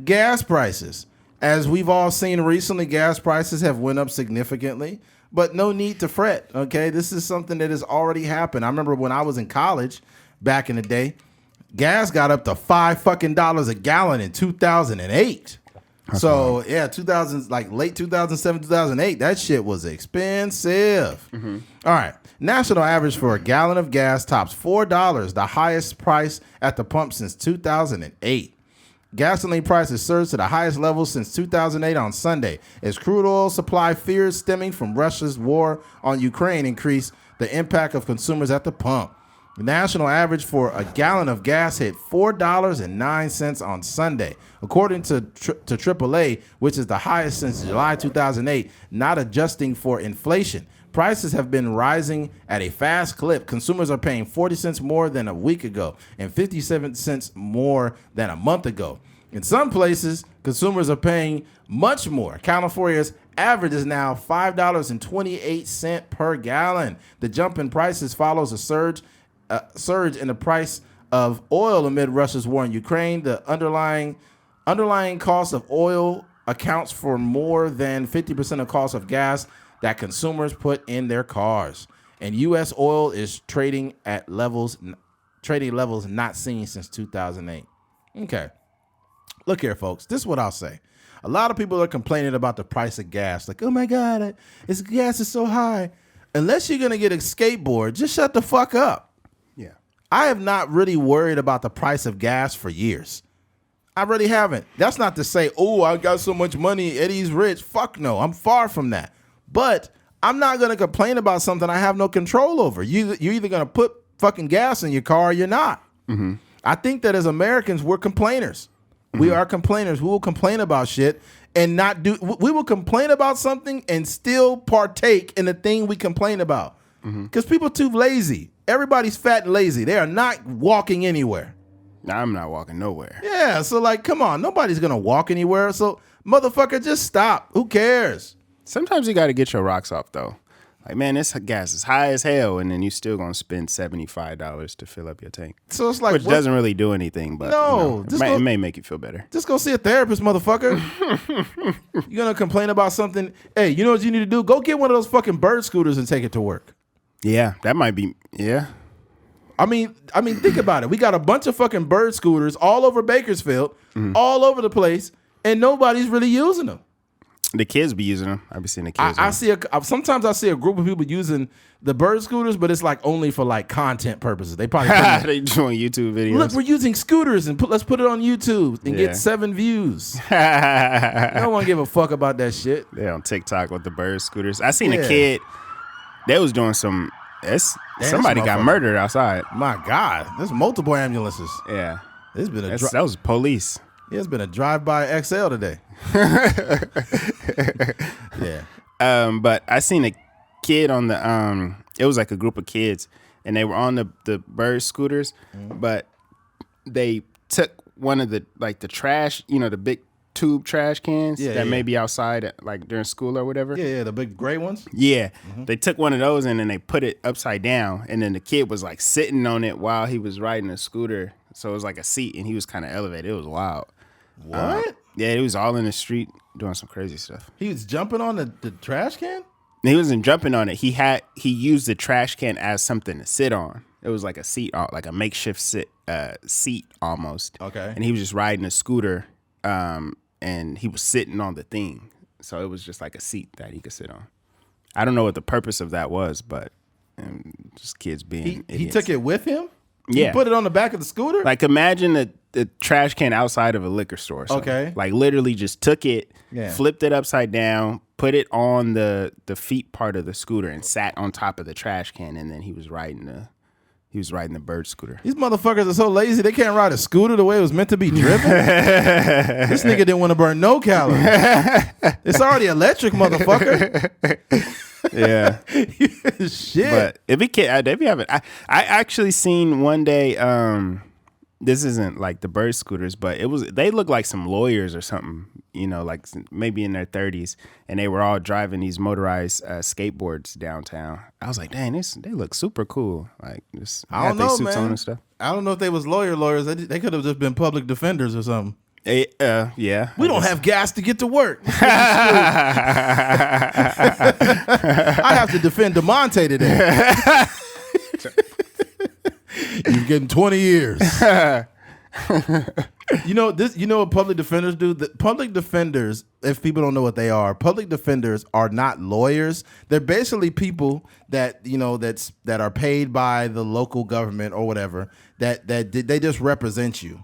gas prices. As we've all seen recently, gas prices have went up significantly, but no need to fret, okay? This is something that has already happened. I remember when I was in college back in the day, gas got up to $5 a gallon in 2008. That's so, wild. Yeah, 2000, like late 2007, 2008, that shit was expensive. Mm-hmm. All right. National average for a gallon of gas tops $4, the highest price at the pump since 2008. Gasoline prices surged to the highest level since 2008 on Sunday as crude oil supply fears stemming from Russia's war on Ukraine increased the impact of consumers at the pump. The national average for a gallon of gas hit $4.09 on Sunday, according to AAA, which is the highest since July 2008, not adjusting for inflation. Prices have been rising at a fast clip. Consumers are paying 40 cents more than a week ago and 57 cents more than a month ago. In some places, consumers are paying much more. California's average is now $5.28 per gallon. The jump in prices follows a surge in the price of oil amid Russia's war in Ukraine. The underlying cost of oil accounts for more than 50% of cost of gas that consumers put in their cars. And U.S. oil is trading levels not seen since 2008. Okay. Look here, folks. This is what I'll say. A lot of people are complaining about the price of gas. Like, oh, my God, gas is so high. Unless you're going to get a skateboard, just shut the fuck up. Yeah. I have not really worried about the price of gas for years. I really haven't. That's not to say, oh, I got so much money, Eddie's rich. Fuck no. I'm far from that. But I'm not going to complain about something I have no control over. You're either going to put fucking gas in your car or you're not. Mm-hmm. I think that as Americans, we're complainers. Mm-hmm. We are complainers. We will complain about shit and not do. We will complain about something and still partake in the thing we complain about. Because people are too lazy. Everybody's fat and lazy. They are not walking anywhere. I'm not walking nowhere. Yeah, so like, come on. Nobody's going to walk anywhere. So, motherfucker, just stop. Who cares? Sometimes you got to get your rocks off, though. Like, man, this gas is high as hell, and then you still going to spend $75 to fill up your tank. So it's like, which doesn't really do anything, but no, it may make you feel better. Just go see a therapist, motherfucker. You're going to complain about something. Hey, you know what you need to do? Go get one of those fucking bird scooters and take it to work. Yeah, that might be, yeah. I mean, think about it. We got a bunch of fucking bird scooters all over Bakersfield, all over the place, and nobody's really using them. The kids be using them. I be seeing the kids. Sometimes I see a group of people using the bird scooters, but it's like only for like content purposes. They probably they doing YouTube videos. Look, we're using scooters and let's put it on YouTube and get 7 views. No one give a fuck about that shit. They're on TikTok with the bird scooters. I seen a kid. They was doing some. Somebody got murdered outside. My God, there's multiple ambulances. Yeah, there's been that was police. Yeah, it's been a drive-by XL today. Yeah. But I seen a kid on the it was like a group of kids, and they were on the bird scooters, but they took one of the trash, the big tube trash cans that may be outside like during school or whatever. Yeah, the big gray ones. Yeah, they took one of those and then they put it upside down, and then the kid was like sitting on it while he was riding a scooter, so it was like a seat, and he was kind of elevated. It was wild. What? Yeah, he was all in the street doing some crazy stuff. He was jumping on the trash can? He wasn't jumping on it. He used the trash can as something to sit on. It was like a seat, like a makeshift seat almost. Okay. And he was just riding a scooter, and he was sitting on the thing. So it was just like a seat that he could sit on. I don't know what the purpose of that was, but just kids being idiots. He took it with him? Yeah. He put it on the back of the scooter? Like, imagine the trash can outside of a liquor store or something. Okay. Like, literally just took it, flipped it upside down, put it on the feet part of the scooter, and sat on top of the trash can, and then he was riding the bird scooter. These motherfuckers are so lazy, they can't ride a scooter the way it was meant to be driven. This nigga didn't want to burn no calories. It's already electric, motherfucker. Yeah. Shit. But if he can't, they be having. I actually seen one day. This isn't like the bird scooters, but they look like some lawyers or something. Like maybe in their 30s, and they were all driving these motorized skateboards downtown. I was like, dang, they look super cool. Like, just I don't know, suits man. On and stuff. I don't know if they was lawyers. They could have just been public defenders or something. Yeah. We don't have gas to get to work. I have to defend DeMonte today. You're getting 20 years. You know this. You know what public defenders do? The public defenders, if people don't know what they are, public defenders are not lawyers. They're basically people that that are paid by the local government or whatever. That they just represent you.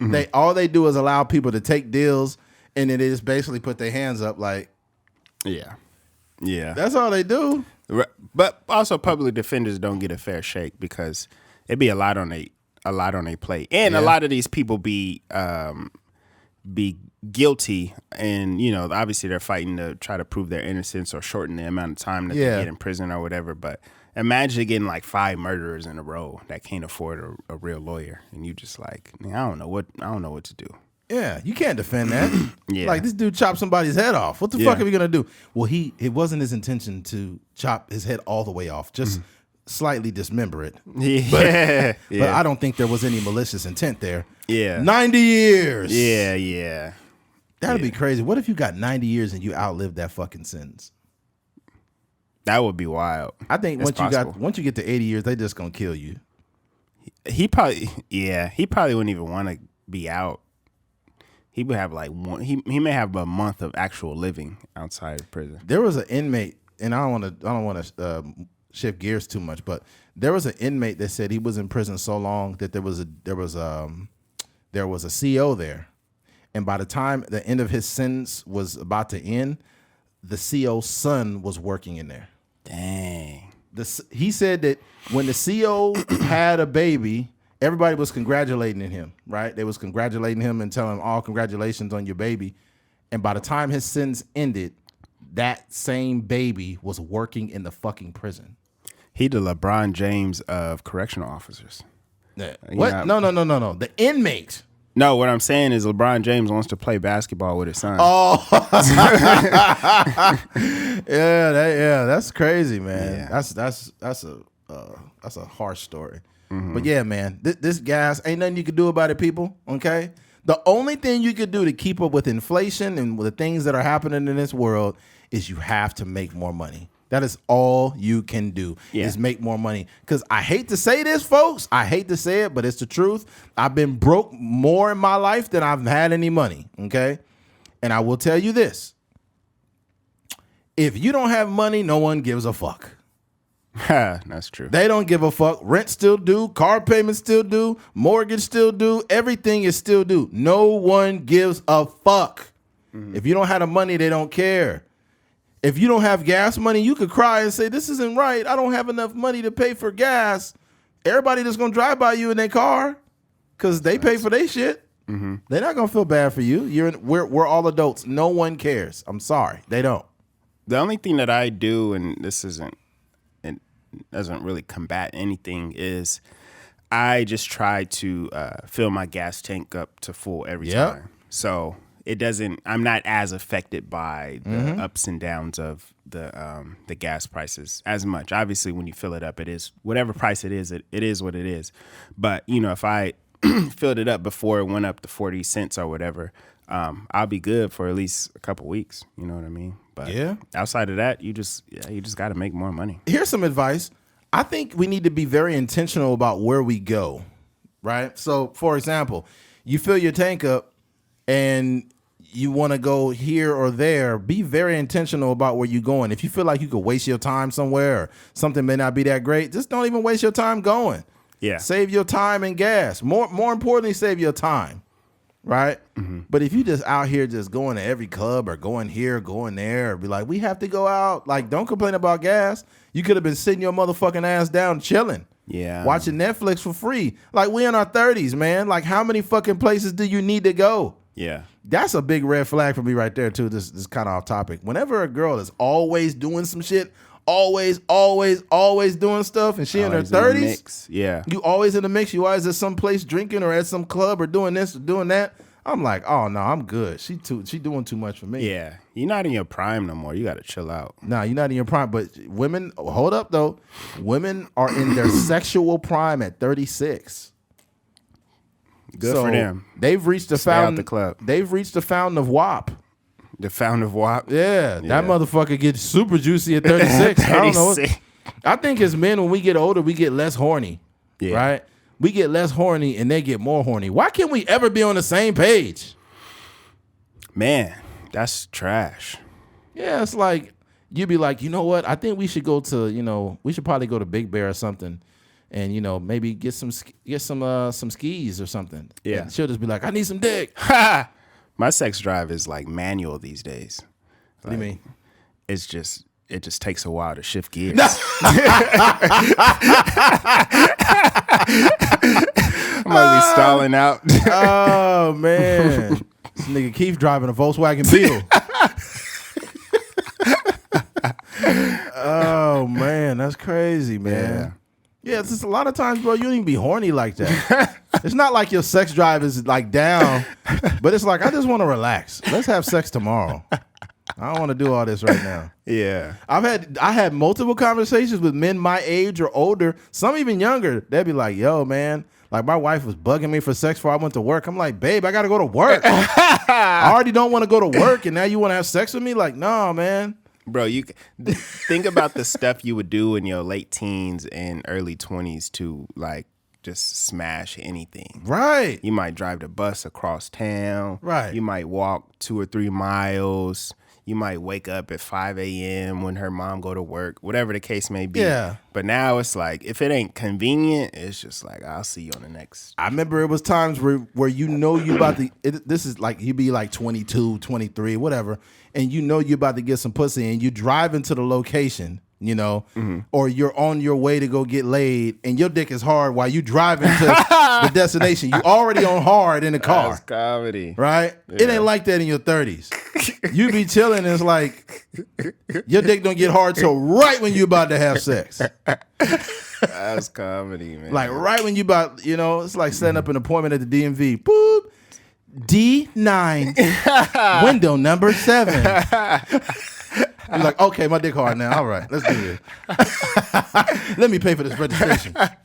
Mm-hmm. All they do is allow people to take deals, and then they just basically put their hands up like, yeah. That's all they do. But also, public defenders don't get a fair shake because it'd be a lot on a plate, and a lot of these people be guilty, and obviously they're fighting to try to prove their innocence or shorten the amount of time that they get in prison or whatever. But imagine getting like 5 murderers in a row that can't afford a real lawyer, and you just like, I don't know what to do. Yeah, you can't defend that. Yeah. Like, this dude chopped somebody's head off. What the fuck are we gonna do? Well, it wasn't his intention to chop his head all the way off. Just slightly dismember it. Yeah. But I don't think there was any malicious intent there. Yeah. 90 years. Yeah. That'd be crazy. What if you got 90 years and you outlived that fucking sentence? That would be wild. I think once you get to 80 years, they just gonna kill you. He probably wouldn't even want to be out. He would have like he may have a month of actual living outside of prison. There was an inmate, and I don't want to shift gears too much, but there was an inmate that said he was in prison so long that there was a CO there, and by the time the end of his sentence was about to end, the CO's son was working in there. Dang. He said that when the CO had a baby, everybody was congratulating him, right? They was congratulating him and telling him, "Oh, congratulations on your baby." And by the time his sentence ended, that same baby was working in the fucking prison. He the LeBron James of correctional officers. Yeah. What? No. The inmate. No, what I'm saying is LeBron James wants to play basketball with his son. Oh, yeah, that's crazy, man. Yeah. That's a harsh story. Mm-hmm. But yeah, man, this gas ain't nothing you can do about it, people. Okay, the only thing you could do to keep up with inflation and with the things that are happening in this world is you have to make more money. That is all you can do is make more money. Because I hate to say this, folks. I hate to say it, but it's the truth. I've been broke more in my life than I've had any money, okay? And I will tell you this. If you don't have money, no one gives a fuck. That's true. They don't give a fuck. Rent still due. Car payments still due. Mortgage still due. Everything is still due. No one gives a fuck. Mm-hmm. If you don't have the money, they don't care. If you don't have gas money, you could cry and say, "This isn't right. I don't have enough money to pay for gas." Everybody just gonna drive by you in their car because they pay for their shit. Mm-hmm. They're not gonna feel bad for you. We're all adults. No one cares. I'm sorry, they don't. The only thing that I do, and this doesn't really combat anything, is I just try to fill my gas tank up to full every time. So I'm not as affected by the ups and downs of the gas prices as much. Obviously, when you fill it up, it is whatever price it is what it is. But if I filled it up before it went up to 40 cents or whatever, I'll be good for at least a couple weeks. You know what I mean? But outside of that, you just got to make more money. Here's some advice. I think we need to be very intentional about where we go, right? So, for example, you fill your tank up and you want to go here or there, be very intentional about where you're going. If you feel like you could waste your time somewhere or something may not be that great, just don't even waste your time going. Yeah. Save your time and gas. More importantly, save your time, right? Mm-hmm. But if you just out here just going to every club or going here, going there, or be like, we have to go out. Like, don't complain about gas. You could have been sitting your motherfucking ass down chilling. Yeah. Watching Netflix for free. Like, we in our 30s, man. Like, how many fucking places do you need to go? Yeah. That's a big red flag for me right there, too. This is kind of off topic. Whenever a girl is always doing some shit, always doing stuff, and she always in her 30s, yeah, you always in the mix. You always at some place drinking or at some club or doing this or doing that. I'm like, oh, no, I'm good. She doing too much for me. Yeah. You're not in your prime no more. You got to chill out. Nah, you're not in your prime. But women, hold up, though. Women are in their sexual prime at 36. Good for them. They've reached the Stay out fountain. the club. They've reached the fountain of WAP. The fountain of WAP. Yeah, that motherfucker gets super juicy at 36. I don't know. I think as men, when we get older, we get less horny. Yeah. Right? We get less horny and they get more horny. Why can't we ever be on the same page? Man, that's trash. Yeah, it's like you'd be like, you know what? I think we should go to, we should probably go to Big Bear or something, and maybe get some skis or something. Yeah, and she'll just be like, I need some dick. My sex drive is like manual these days. What do you mean? It just takes a while to shift gears. I might be stalling out. Oh man, this nigga Keith driving a Volkswagen Beetle. Oh man, that's crazy, man. Yeah, it's just a lot of times, bro, you don't even be horny like that. It's not like your sex drive is like down, but it's like, I just want to relax. Let's have sex tomorrow. I don't want to do all this right now. Yeah. I had multiple conversations with men my age or older, some even younger. They'd be like, yo, man, like my wife was bugging me for sex before I went to work. I'm like, babe, I got to go to work. I already don't want to go to work, and now you want to have sex with me? Like, no, man. Bro, you think about the stuff you would do in your late teens and early 20s to like just smash anything. Right. You might drive the bus across town. Right. You might walk 2 or 3 miles. You might wake up at 5 a.m. when her mom go to work, whatever the case may be. Yeah. But now it's like, if it ain't convenient, it's just like, I'll see you on the next. I remember it was times where you about to, this is like, you be like 22, 23, whatever, and you about to get some pussy, and you drive into the location, or you're on your way to go get laid, and your dick is hard while you drive into the destination. You already on hard in the car. That's comedy. Right? Yeah. It ain't like that in your 30s. You be chilling, and it's like, your dick don't get hard till right when you about to have sex. That's comedy, man. Like right when you about, it's like setting up an appointment at the DMV. Boop. D9, window number 7. You're like, okay, my dick hard now. All right, let's do this. Let me pay for this registration.